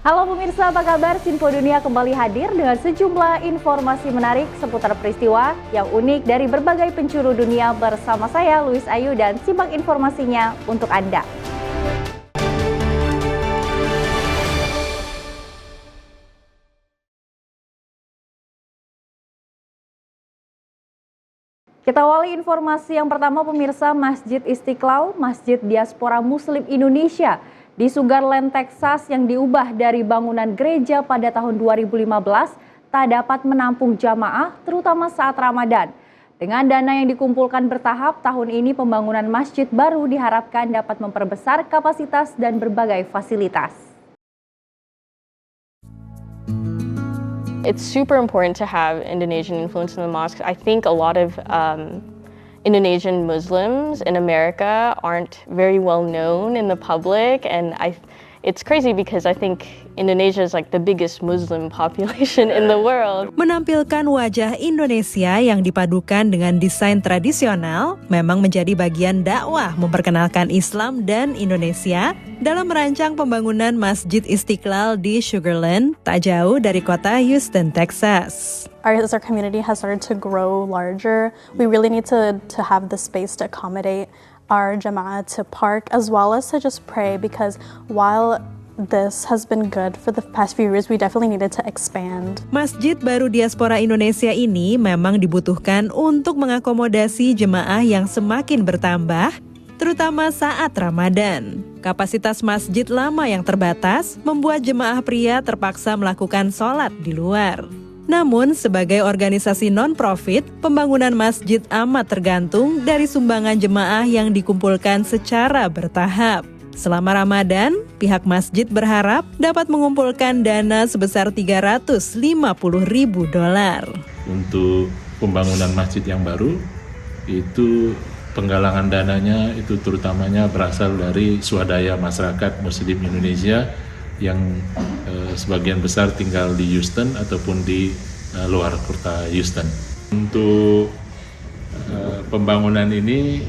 Halo pemirsa, apa kabar? Info Dunia kembali hadir dengan sejumlah informasi menarik seputar peristiwa yang unik dari berbagai penjuru dunia bersama saya, Luis Ayu, dan simak informasinya untuk Anda. Kita awali informasi yang pertama pemirsa, Masjid Istiqlal, Masjid Diaspora Muslim Indonesia di Sugarland, Texas yang diubah dari bangunan gereja pada tahun 2015 tak dapat menampung jamaah terutama saat Ramadan. Dengan dana yang dikumpulkan bertahap, tahun ini pembangunan masjid baru diharapkan dapat memperbesar kapasitas dan berbagai fasilitas. It's super important to have Indonesian influence in the mosque. I think a lot of Indonesian Muslims in America aren't very well known in the public, and it's crazy because I think Indonesia is like the biggest Muslim population in the world. Menampilkan wajah Indonesia yang dipadukan dengan desain tradisional memang menjadi bagian dakwah memperkenalkan Islam dan Indonesia dalam merancang pembangunan Masjid Istiqlal di Sugarland, tak jauh dari kota Houston, Texas. As our community has started to grow larger, we really need to have the space to accommodate our jama'ah to park as well as to just pray, because while this has been good for the past few years, we definitely needed to expand. Masjid baru Diaspora Indonesia ini memang dibutuhkan untuk mengakomodasi jemaah yang semakin bertambah, terutama saat Ramadan. Kapasitas masjid lama yang terbatas membuat jemaah pria terpaksa melakukan sholat di luar. Namun, sebagai organisasi non-profit, pembangunan masjid amat tergantung dari sumbangan jemaah yang dikumpulkan secara bertahap. Selama Ramadan, pihak masjid berharap dapat mengumpulkan dana sebesar $350.000. Untuk pembangunan masjid yang baru, itu penggalangan dananya itu terutamanya berasal dari swadaya masyarakat Muslim Indonesia yang sebagian besar tinggal di Houston ataupun di luar kota Houston. Untuk pembangunan ini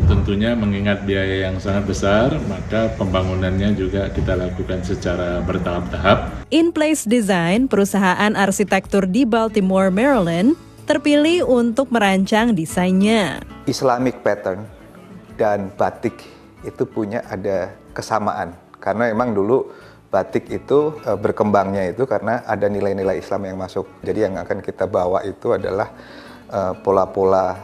tentunya mengingat biaya yang sangat besar, maka pembangunannya juga kita lakukan secara bertahap-tahap. In Place Design, perusahaan arsitektur di Baltimore, Maryland, terpilih untuk merancang desainnya. Islamic pattern dan batik itu punya ada kesamaan, karena memang dulu batik itu berkembangnya itu karena ada nilai-nilai Islam yang masuk. Jadi yang akan kita bawa itu adalah pola-pola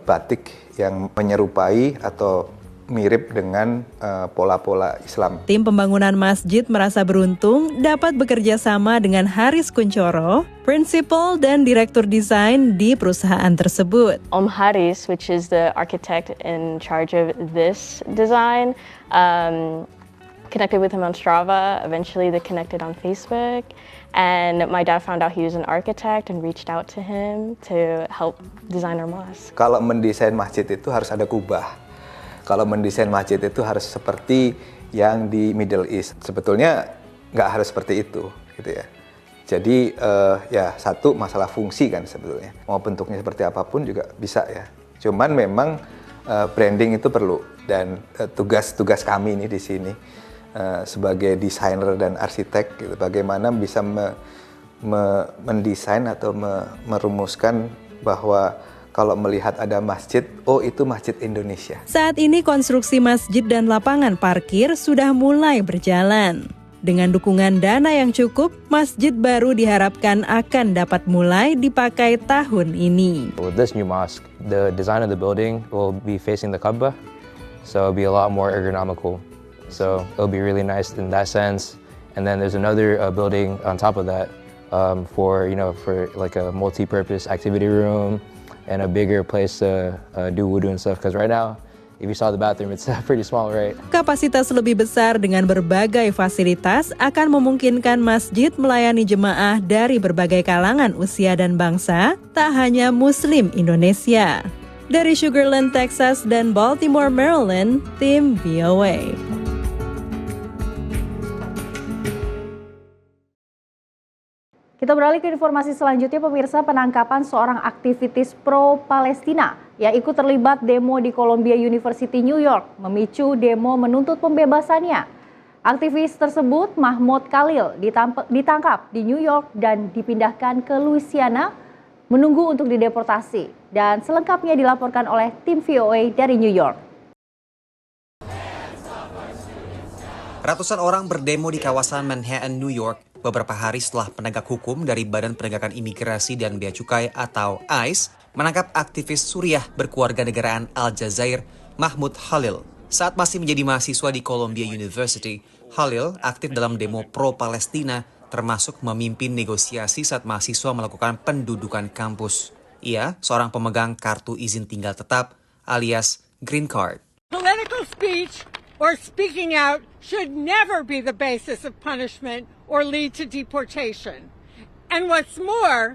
batik yang menyerupai atau mirip dengan pola-pola Islam. Tim pembangunan masjid merasa beruntung dapat bekerja sama dengan Haris Kuncoro, prinsipal dan direktur desain di perusahaan tersebut. Om Haris, which is the architect in charge of this design, connected with him on Strava. Eventually they connected on Facebook, and my dad found out he was an architect and reached out to him to help design our mosque. Kalau mendesain masjid itu harus ada kubah. Kalau mendesain masjid itu harus seperti yang di Middle East. Sebetulnya nggak harus seperti itu, gitu ya. Jadi ya satu masalah fungsi kan sebetulnya. Mau bentuknya seperti apapun juga bisa ya. Cuman memang branding itu perlu, dan tugas kami ini di sini sebagai desainer dan arsitek, gitu, bagaimana bisa mendesain atau merumuskan bahwa kalau melihat ada masjid, oh itu masjid Indonesia. Saat ini konstruksi masjid dan lapangan parkir sudah mulai berjalan. Dengan dukungan dana yang cukup, masjid baru diharapkan akan dapat mulai dipakai tahun ini. With this new mosque, the design of the building will be facing the Kaabah, so it'll be a lot more ergonomical. So it'll be really nice in that sense. And then there's another building on top of that for like a multi-purpose activity room and a bigger place to do wudu and stuff. Because right now, if you saw the bathroom, it's pretty small, right? Kapasitas lebih besar dengan berbagai fasilitas akan memungkinkan masjid melayani jemaah dari berbagai kalangan usia dan bangsa, tak hanya Muslim Indonesia. Dari Sugarland, Texas dan Baltimore, Maryland, tim VOA. Kita beralih ke informasi selanjutnya pemirsa, penangkapan seorang aktivitis pro-Palestina yang ikut terlibat demo di Columbia University, New York, memicu demo menuntut pembebasannya. Aktivis tersebut, Mahmoud Khalil, ditangkap di New York dan dipindahkan ke Louisiana menunggu untuk dideportasi. Dan selengkapnya dilaporkan oleh tim VOA dari New York. Ratusan orang berdemo di kawasan Manhattan, New York beberapa hari setelah penegak hukum dari Badan Penegakan Imigrasi dan Bea Cukai atau ICE menangkap aktivis Suriah berkeluarga negaraan Aljazair, Mahmoud Khalil. Saat masih menjadi mahasiswa di Columbia University, Khalil aktif dalam demo pro-Palestina, termasuk memimpin negosiasi saat mahasiswa melakukan pendudukan kampus. Ia seorang pemegang kartu izin tinggal tetap alias Green Card. Political speech or speaking out should never be the basis of punishment or lead to deportation. And what's more,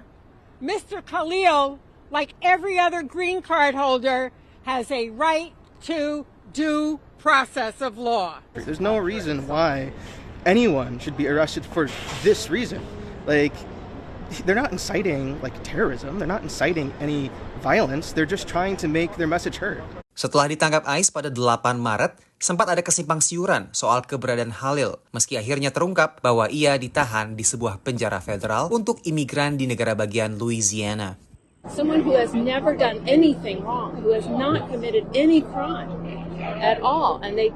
Mr. Khalil, like every other green card holder, has a right to due process of law. There's no reason why anyone should be arrested for this reason. Like, they're not inciting terrorism. They're not inciting any violence. They're just trying to make their message heard. Setelah ditangkap ICE pada 8 Maret, sempat ada kesimpang siuran soal keberadaan Khalil, meski akhirnya terungkap bahwa ia ditahan di sebuah penjara federal untuk imigran di negara bagian Louisiana. Someone who has never done anything wrong, who has not committed any crime at all, and they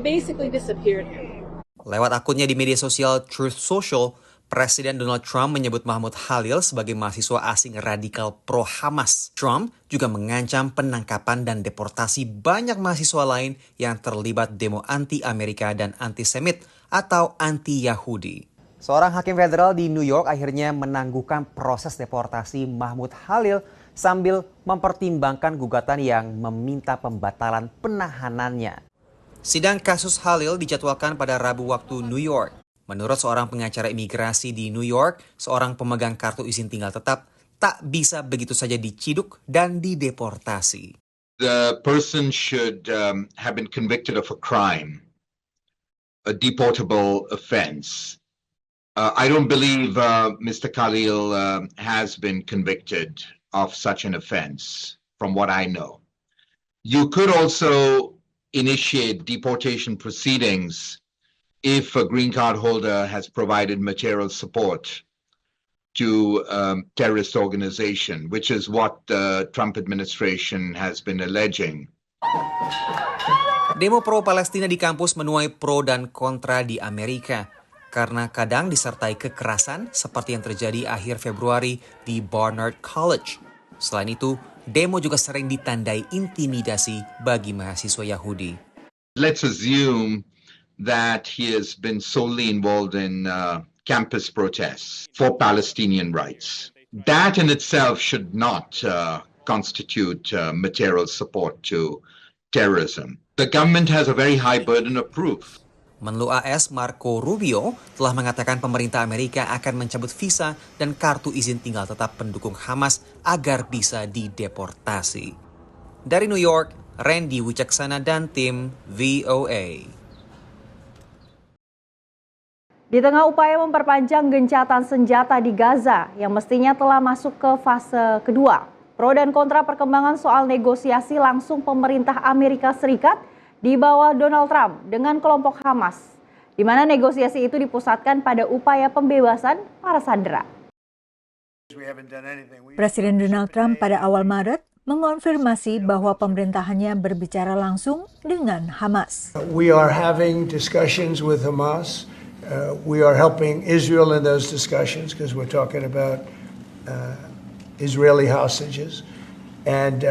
basically disappeared him. Lewat akunnya di media sosial Truth Social, Presiden Donald Trump menyebut Mahmoud Khalil sebagai mahasiswa asing radikal pro-Hamas. Trump juga mengancam penangkapan dan deportasi banyak mahasiswa lain yang terlibat demo anti-Amerika dan antisemit atau anti-Yahudi. Seorang hakim federal di New York akhirnya menangguhkan proses deportasi Mahmoud Khalil sambil mempertimbangkan gugatan yang meminta pembatalan penahanannya. Sidang kasus Khalil dijadwalkan pada Rabu waktu New York. Menurut seorang pengacara imigrasi di New York, seorang pemegang kartu izin tinggal tetap tak bisa begitu saja diciduk dan dideportasi. The person should have been convicted of a crime, a deportable offense. I don't believe Mr. Khalil has been convicted of such an offense, from what I know. You could also initiate deportation proceedings if a green card holder has provided material support to terrorist organization, which is what the Trump administration has been alleging. Demo pro-Palestina di kampus menuai pro dan kontra di Amerika, karena kadang disertai kekerasan seperti yang terjadi akhir Februari di Barnard College. Selain itu, demo juga sering ditandai intimidasi bagi mahasiswa Yahudi. Let's assume that he has been solely involved in campus protests for Palestinian rights. That in itself should not constitute material support to terrorism. The government has a very high burden of proof. Menlu AS Marco Rubio telah mengatakan pemerintah Amerika akan mencabut visa dan kartu izin tinggal tetap pendukung Hamas agar bisa dideportasi. Dari New York, Randy Wicaksana dan tim VOA. Di tengah upaya memperpanjang gencatan senjata di Gaza yang mestinya telah masuk ke fase kedua, pro dan kontra perkembangan soal negosiasi langsung pemerintah Amerika Serikat di bawah Donald Trump dengan kelompok Hamas, di mana negosiasi itu dipusatkan pada upaya pembebasan para sandera. Presiden Donald Trump pada awal Maret mengonfirmasi bahwa pemerintahannya berbicara langsung dengan Hamas. We are having discussions with Hamas. We are helping Israel in those discussions because we're talking about Israeli hostages. And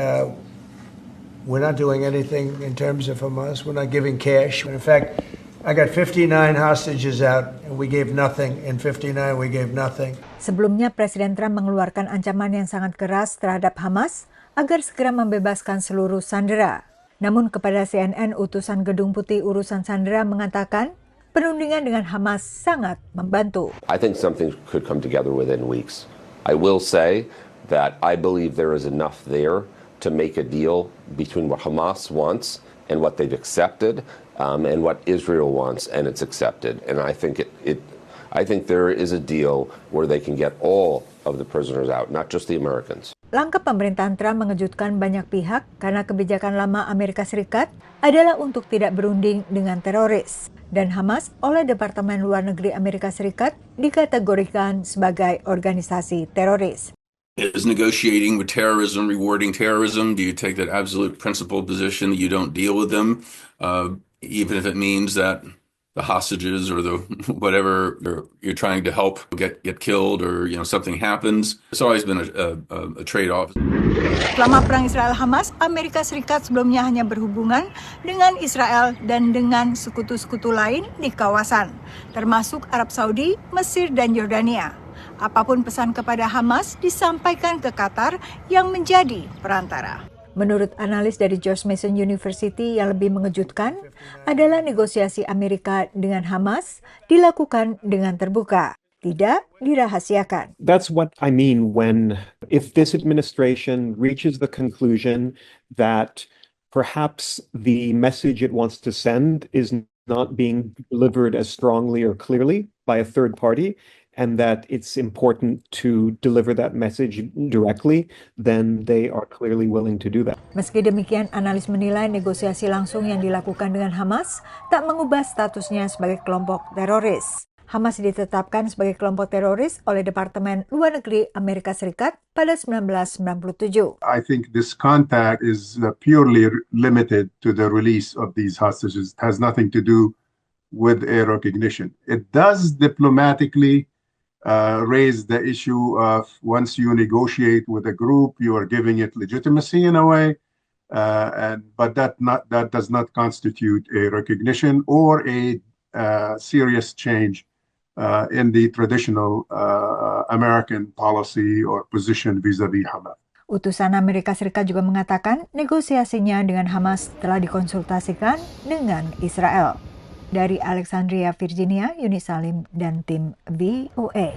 we're not doing anything in terms of Hamas. We're not giving cash. In fact, I got 59 hostages out, and we gave nothing. In 59, we gave nothing. Sebelumnya, Presiden Trump mengeluarkan ancaman yang sangat keras terhadap Hamas agar segera membebaskan seluruh sandera. Namun kepada CNN, utusan Gedung Putih urusan sandera mengatakan perundingan dengan Hamas sangat membantu. I think something could come together within weeks. I will say that I believe there is enough there to make a deal between what Hamas wants and what they've accepted, and what Israel wants and it's accepted. And I think I think there is a deal where they can get all of the prisoners out, not just the Americans. Langkah pemerintahan Trump mengejutkan banyak pihak karena kebijakan lama Amerika Serikat adalah untuk tidak berunding dengan teroris. Dan Hamas oleh Departemen Luar Negeri Amerika Serikat dikategorikan sebagai organisasi teroris. Is negotiating with terrorism rewarding terrorism? Do you take that absolute principled position that you don't deal with them, even if it means that the hostages or the whatever you're trying to help get killed or something happens? It's always been a trade-off. Selama perang Israel-Hamas, Amerika Serikat sebelumnya hanya berhubungan dengan Israel dan dengan sekutu-sekutu lain di kawasan, termasuk Arab Saudi, Mesir, dan Yordania. Apapun pesan kepada Hamas disampaikan ke Qatar yang menjadi perantara. Menurut analis dari George Mason University, yang lebih mengejutkan adalah negosiasi Amerika dengan Hamas dilakukan dengan terbuka, tidak dirahasiakan. That's what I mean when, if this administration reaches the conclusion that perhaps the message it wants to send is not being delivered as strongly or clearly by a third party, and that it's important to deliver that message directly, then they are clearly willing to do that. Meski demikian, analis menilai negosiasi langsung yang dilakukan dengan Hamas tak mengubah statusnya sebagai kelompok teroris. Hamas ditetapkan sebagai kelompok teroris oleh Departemen Luar Negeri Amerika Serikat pada 1997. I think this contact is purely limited to the release of these hostages. It has nothing to do with a recognition. It does diplomatically raise the issue of once you negotiate with a group, you are giving it legitimacy in a way, but that does not constitute a recognition or a serious change in the traditional American policy or position vis-a-vis Hamas. Utusan Amerika Serikat juga mengatakan negosiasinya dengan Hamas telah dikonsultasikan dengan Israel. Dari Alexandria, Virginia, Yuni Salim, dan tim VOA.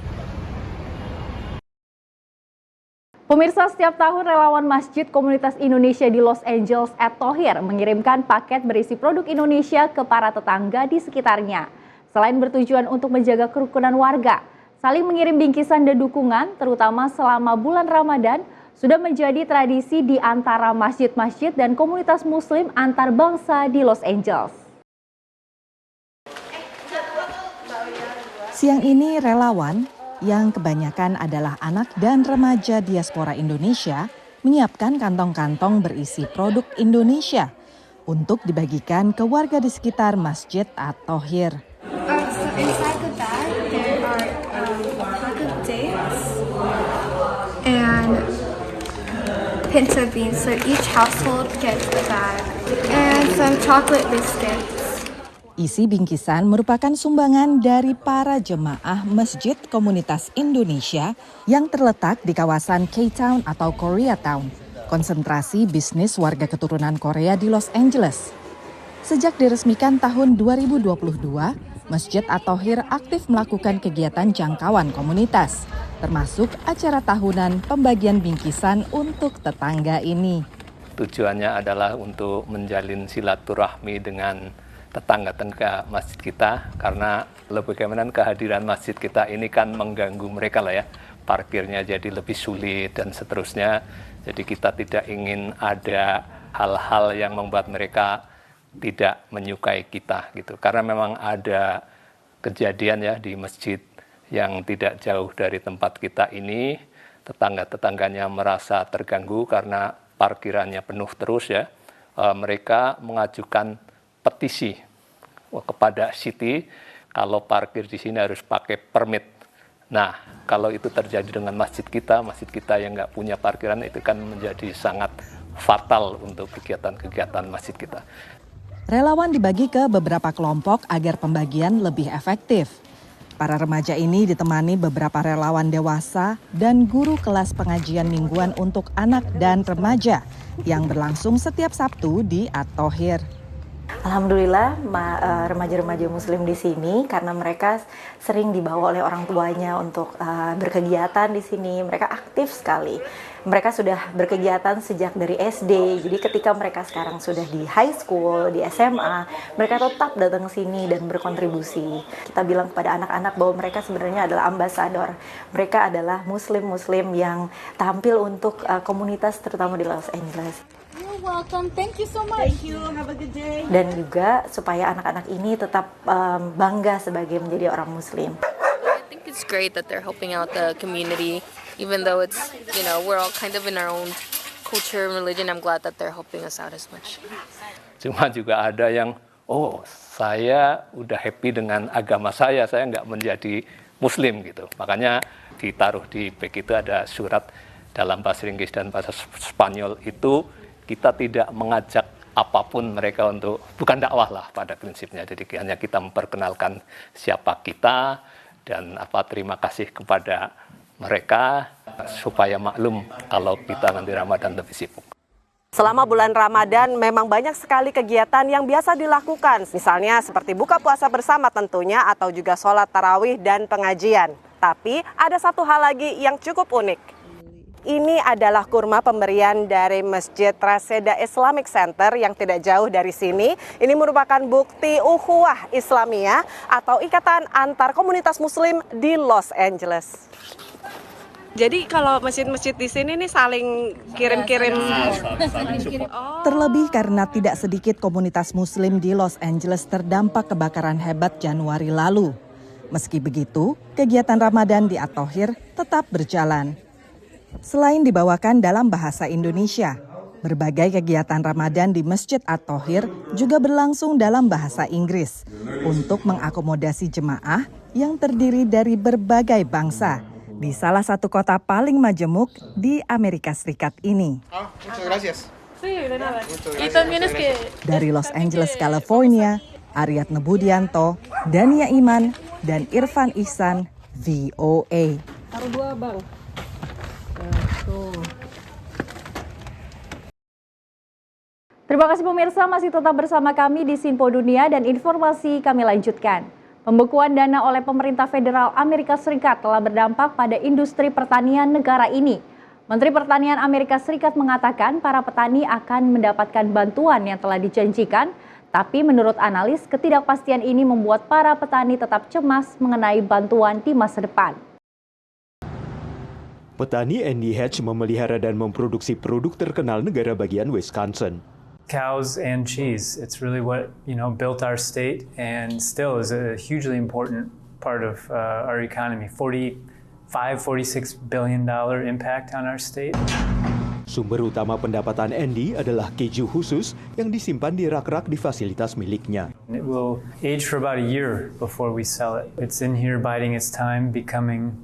Pemirsa, setiap tahun relawan Masjid Komunitas Indonesia di Los Angeles @Thohir mengirimkan paket berisi produk Indonesia ke para tetangga di sekitarnya. Selain bertujuan untuk menjaga kerukunan warga, saling mengirim bingkisan dan dukungan, terutama selama bulan Ramadan, sudah menjadi tradisi di antara masjid-masjid dan komunitas muslim antar bangsa di Los Angeles. Siang ini relawan, yang kebanyakan adalah anak dan remaja diaspora Indonesia, menyiapkan kantong-kantong berisi produk Indonesia untuk dibagikan ke warga di sekitar Masjid @Thohir. So inside the bag there are a pack of dates and pinto beans, so each household gets a bag, and some chocolate biscuits. Isi bingkisan merupakan sumbangan dari para jemaah Masjid Komunitas Indonesia yang terletak di kawasan K-Town atau Koreatown, konsentrasi bisnis warga keturunan Korea di Los Angeles. Sejak diresmikan tahun 2022, Masjid @Thohir aktif melakukan kegiatan jangkauan komunitas, termasuk acara tahunan pembagian bingkisan untuk tetangga ini. Tujuannya adalah untuk menjalin silaturahmi dengan tetangga-tetangga masjid kita, karena bagaimana kehadiran masjid kita ini kan mengganggu mereka lah ya, parkirnya jadi lebih sulit dan seterusnya. Jadi kita tidak ingin ada hal-hal yang membuat mereka tidak menyukai kita gitu, karena memang ada kejadian ya di masjid yang tidak jauh dari tempat kita ini, tetangga-tetangganya merasa terganggu karena parkirannya penuh terus ya. Mereka mengajukan petisi kepada City kalau parkir di sini harus pakai permit. Nah, kalau itu terjadi dengan masjid kita yang nggak punya parkiran, itu kan menjadi sangat fatal untuk kegiatan-kegiatan masjid kita. Relawan dibagi ke beberapa kelompok agar pembagian lebih efektif. Para remaja ini ditemani beberapa relawan dewasa dan guru kelas pengajian mingguan untuk anak dan remaja yang berlangsung setiap Sabtu di @Thohir. Alhamdulillah remaja-remaja muslim di sini, karena mereka sering dibawa oleh orang tuanya untuk berkegiatan di sini. Mereka aktif sekali. Mereka sudah berkegiatan sejak dari SD. Jadi ketika mereka sekarang sudah di high school, di SMA, mereka tetap datang ke sini dan berkontribusi. Kita bilang kepada anak-anak bahwa mereka sebenarnya adalah ambasador. Mereka adalah muslim-muslim yang tampil untuk komunitas terutama di Los Angeles. welcome. Thank you so much. Thank you. Have a good day. Dan juga supaya anak-anak ini tetap bangga sebagai menjadi orang Muslim. I think it's great that they're helping out the community, even though it's, we're all kind of in our own culture and religion. I'm glad that they're helping us out as much. Cuma juga ada yang, saya udah happy dengan agama saya nggak menjadi Muslim gitu. Makanya ditaruh di bag itu ada surat dalam bahasa Inggris dan bahasa Spanyol itu, kita tidak mengajak apapun mereka untuk, bukan dakwah lah pada prinsipnya. Jadi hanya kita memperkenalkan siapa kita dan terima kasih kepada mereka supaya maklum kalau kita nanti Ramadan lebih sibuk. Selama bulan Ramadan memang banyak sekali kegiatan yang biasa dilakukan, misalnya seperti buka puasa bersama tentunya atau juga sholat tarawih dan pengajian. Tapi ada satu hal lagi yang cukup unik. Ini adalah kurma pemberian dari Masjid Reseda Islamic Center yang tidak jauh dari sini. Ini merupakan bukti ukhuwah Islamiyah atau ikatan antar komunitas muslim di Los Angeles. Jadi kalau masjid-masjid di sini nih saling kirim-kirim. Terlebih karena tidak sedikit komunitas muslim di Los Angeles terdampak kebakaran hebat Januari lalu. Meski begitu, kegiatan Ramadan di At-Thohir tetap berjalan. Selain dibawakan dalam bahasa Indonesia, berbagai kegiatan Ramadan di Masjid At-Thohir juga berlangsung dalam bahasa Inggris untuk mengakomodasi jemaah yang terdiri dari berbagai bangsa di salah satu kota paling majemuk di Amerika Serikat ini. Dari Los Angeles, California, Ariadne Budianto, Dania Iman, dan Irfan Ihsan, VOA. Taruh 2, Bang. Terima kasih pemirsa, masih tetap bersama kami di Sinpo Dunia dan informasi kami lanjutkan. Pembekuan dana oleh pemerintah federal Amerika Serikat telah berdampak pada industri pertanian negara ini. Menteri Pertanian Amerika Serikat mengatakan para petani akan mendapatkan bantuan yang telah dijanjikan, tapi menurut analis ketidakpastian ini membuat para petani tetap cemas mengenai bantuan di masa depan. Petani Andy Hatch memelihara dan memproduksi produk terkenal negara bagian Wisconsin. Cows and cheese. It's really what built our state and still is a hugely important part of our economy. $46 billion impact on our state. Sumber utama pendapatan Andy adalah keju khusus yang disimpan di rak-rak di fasilitas miliknya. It will age for about a year before we sell it. It's in here biding its time, becoming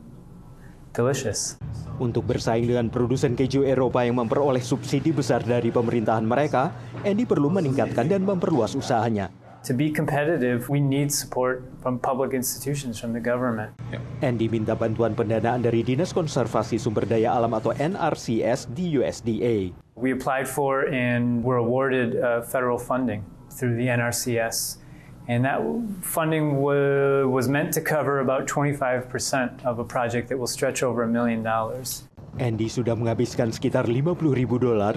delicious. Untuk bersaing dengan produsen keju Eropa yang memperoleh subsidi besar dari pemerintahan mereka, Andy perlu meningkatkan dan memperluas usahanya. To be competitive, we need support from public institutions, from the government. Andy minta bantuan pendanaan dari Dinas Konservasi Sumber Daya Alam atau NRCS di USDA. We applied for and were awarded federal funding through the NRCS. And that funding was meant to cover about 25% of a project that will stretch over $1 million. Andy sudah menghabiskan sekitar $50.000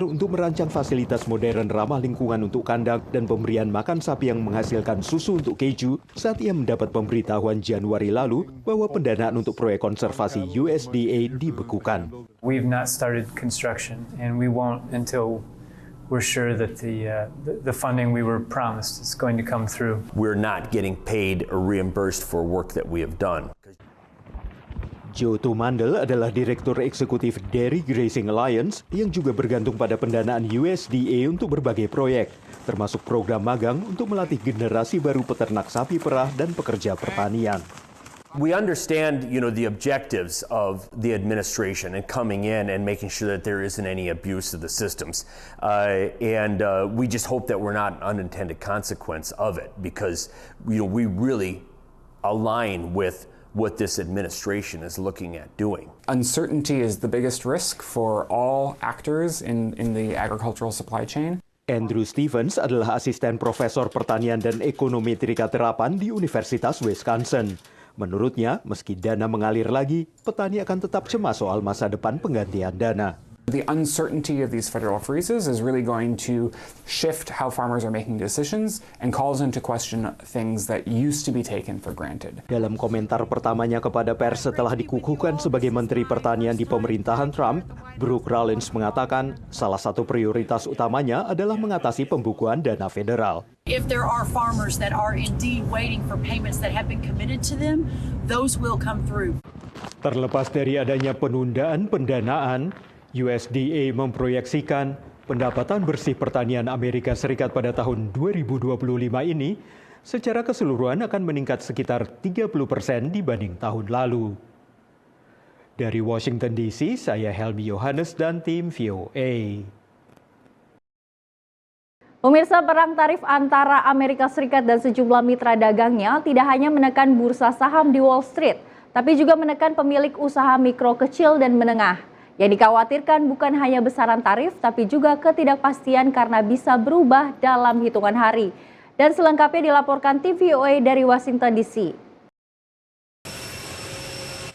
untuk merancang fasilitas modern ramah lingkungan untuk kandang dan pemberian makan sapi yang menghasilkan susu untuk keju saat ia mendapat pemberitahuan Januari lalu bahwa pendanaan untuk proyek konservasi USDA dibekukan. We've not started construction and we won't until we're sure that the funding we were promised is going to come through. We're not getting paid or reimbursed for work that we have done. Joe Tumandel adalah Direktur Eksekutif Dairy Grazing Alliance yang juga bergantung pada pendanaan USDA untuk berbagai proyek, termasuk program magang untuk melatih generasi baru peternak sapi perah dan pekerja pertanian. We understand, the objectives of the administration and coming in and making sure that there isn't any abuse of the systems. And we just hope that we're not an unintended consequence of it because, we really align with what this administration is looking at doing. Uncertainty is the biggest risk for all actors in the agricultural supply chain. Andrew Stevens adalah asisten profesor pertanian dan ekonometri terapan di Universitas Wisconsin. Menurutnya, meski dana mengalir lagi, petani akan tetap cemas soal masa depan penggantian dana. The uncertainty of these federal freezes is really going to shift how farmers are making decisions and calls into question things that used to be taken for granted. Dalam komentar pertamanya kepada pers setelah dikukuhkan sebagai Menteri Pertanian di pemerintahan Trump, Brooke Rollins mengatakan salah satu prioritas utamanya adalah mengatasi pembukuan dana federal. If there are farmers that are indeed waiting for payments that have been committed to them, those will come through. Terlepas dari adanya penundaan pendanaan, USDA memproyeksikan pendapatan bersih pertanian Amerika Serikat pada tahun 2025 ini secara keseluruhan akan meningkat sekitar 30% dibanding tahun lalu. Dari Washington DC, saya Helmi Yohanes dan tim VOA. Pemirsa, perang tarif antara Amerika Serikat dan sejumlah mitra dagangnya tidak hanya menekan bursa saham di Wall Street, tapi juga menekan pemilik usaha mikro kecil dan menengah. Yang dikhawatirkan bukan hanya besaran tarif, tapi juga ketidakpastian karena bisa berubah dalam hitungan hari. Dan selengkapnya dilaporkan tim VOA dari Washington DC.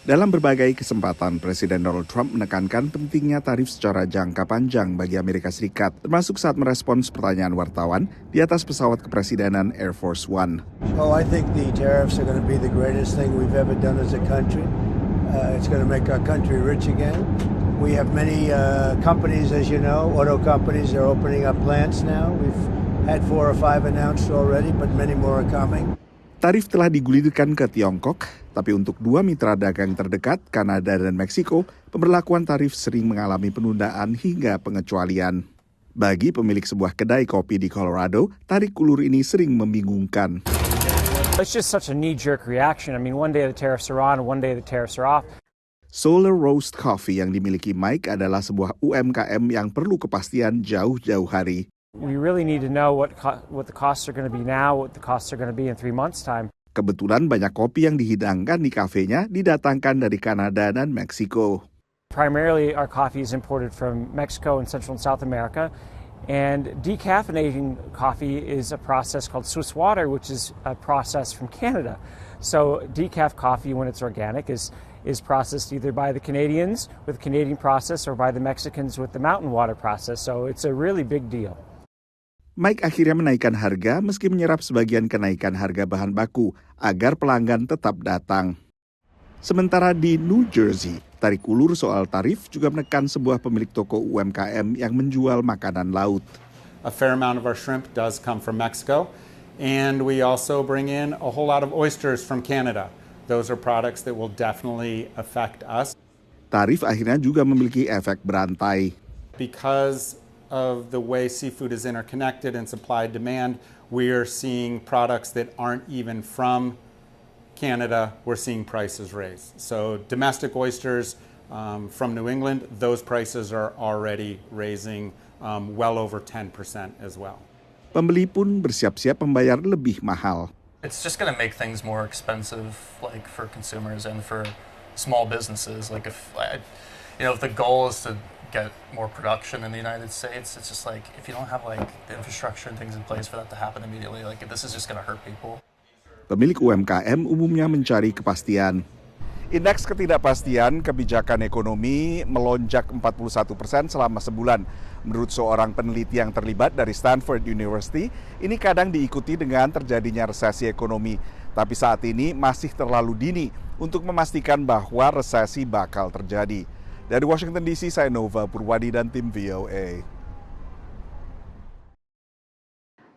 Dalam berbagai kesempatan, Presiden Donald Trump menekankan pentingnya tarif secara jangka panjang bagi Amerika Serikat, termasuk saat merespons pertanyaan wartawan di atas pesawat kepresidenan Air Force One. Oh, I think the tariffs are going to be the greatest thing we've ever done as a country. It's going to make our country rich again. We have many companies, as you know, auto companies are opening up plants now. We've had 4 or 5 announced already, but many more are coming. Tarif telah digulirkan ke Tiongkok, tapi untuk 2 mitra dagang terdekat, Kanada dan Meksiko, pemberlakuan tarif sering mengalami penundaan hingga pengecualian. Bagi pemilik sebuah kedai kopi di Colorado, tarik ulur ini sering membingungkan. It's just such a knee-jerk reaction. I mean, one day the tariffs are on, one day the tariffs are off. Solar Roast Coffee yang dimiliki Mike adalah sebuah UMKM yang perlu kepastian jauh-jauh hari. We really need to know what the costs are going to be now, what the costs are going to be in 3 months' time. Kebetulan banyak kopi yang dihidangkan di kafenya didatangkan dari Kanada dan Meksiko. Primarily, our coffee is imported from Mexico and Central and South America. And decaffeinating coffee is a process called Swiss water, which is a process from Canada. So decaf coffee, when it's organic, is processed either by the Canadians with the Canadian process or by the Mexicans with the mountain water process. So it's a really big deal. Mike akhirnya menaikkan harga meski menyerap sebagian kenaikan harga bahan baku agar pelanggan tetap datang. Sementara di New Jersey, tarik ulur soal tarif juga menekan sebuah pemilik toko UMKM yang menjual makanan laut. A fair amount of our shrimp does come from Mexico, and we also bring in a whole lot of oysters from Canada. Those are products that will definitely affect us. Tarif akhirnya juga memiliki efek berantai. Because of the way seafood is interconnected and supply demand, we are seeing products that aren't even from Canada, we're seeing prices raise. So domestic oysters from New England, those prices are already raising well over 10% as well. Pembeli pun bersiap-siap membayar lebih mahal. It's just going to make things more expensive, like for consumers and for small businesses. Like if the goal is to get more production in the United States, it's just like if you don't have like the infrastructure and things in place for that to happen immediately, like this is just going to hurt people. Pemilik UMKM umumnya mencari kepastian. Indeks ketidakpastian kebijakan ekonomi melonjak 41% selama sebulan. Menurut seorang peneliti yang terlibat dari Stanford University, ini kadang diikuti dengan terjadinya resesi ekonomi. Tapi saat ini masih terlalu dini untuk memastikan bahwa resesi bakal terjadi. Dari Washington DC, saya Nova Purwadi dan tim VOA.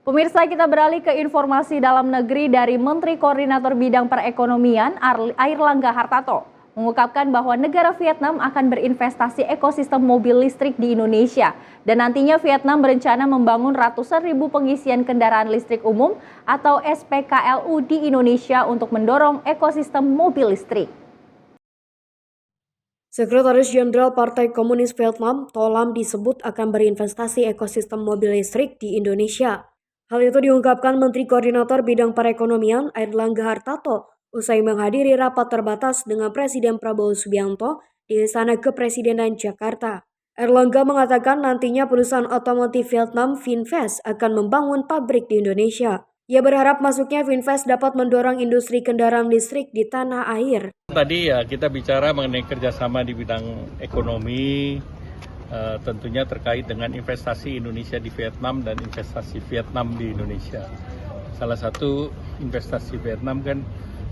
Pemirsa, kita beralih ke informasi dalam negeri dari Menteri Koordinator Bidang Perekonomian Airlangga Hartarto mengungkapkan bahwa negara Vietnam akan berinvestasi ekosistem mobil listrik di Indonesia dan nantinya Vietnam berencana membangun ratusan ribu pengisian kendaraan listrik umum atau SPKLU di Indonesia untuk mendorong ekosistem mobil listrik. Sekretaris Jenderal Partai Komunis Vietnam, To Lam, disebut akan berinvestasi ekosistem mobil listrik di Indonesia. Hal itu diungkapkan Menteri Koordinator Bidang Perekonomian Airlangga Hartarto usai menghadiri rapat terbatas dengan Presiden Prabowo Subianto di Istana Kepresidenan Jakarta. Airlangga mengatakan nantinya perusahaan otomotif Vietnam Vinfast akan membangun pabrik di Indonesia. Ia berharap masuknya Vinfast dapat mendorong industri kendaraan listrik di tanah air. Tadi ya kita bicara mengenai kerjasama di bidang ekonomi, tentunya terkait dengan investasi Indonesia di Vietnam dan investasi Vietnam di Indonesia. Salah satu investasi Vietnam kan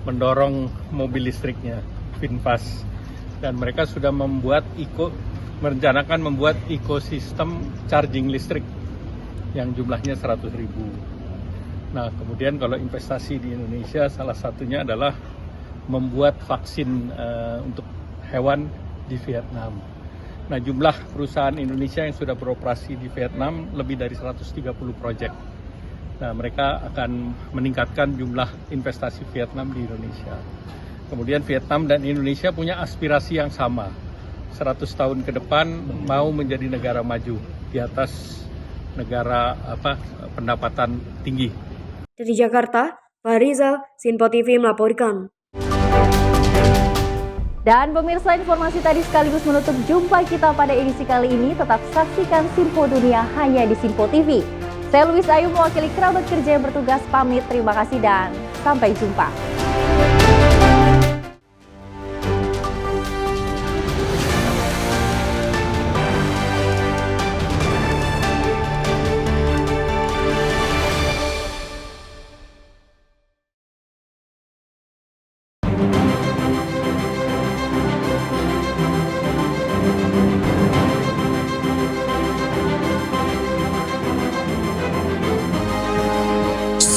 mendorong mobil listriknya, VinFast, dan mereka sudah merencanakan membuat ekosistem charging listrik yang jumlahnya 100.000. Nah, kemudian kalau investasi di Indonesia salah satunya adalah membuat vaksin untuk hewan di Vietnam. Nah, jumlah perusahaan Indonesia yang sudah beroperasi di Vietnam lebih dari 130 proyek. Nah, mereka akan meningkatkan jumlah investasi Vietnam di Indonesia. Kemudian Vietnam dan Indonesia punya aspirasi yang sama. 100 tahun ke depan mau menjadi negara maju di atas negara pendapatan tinggi. Dari Jakarta, Fahrizal, Sinpo TV melaporkan. Dan pemirsa, informasi tadi sekaligus menutup jumpa kita pada edisi kali ini. Tetap saksikan Sinpo Dunia hanya di Sinpo TV. Saya Luis Ayu mewakili kerabat kerja yang bertugas pamit. Terima kasih dan sampai jumpa.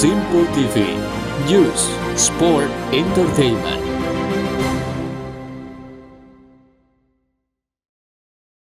Sinpo TV, News, Sport, Entertainment.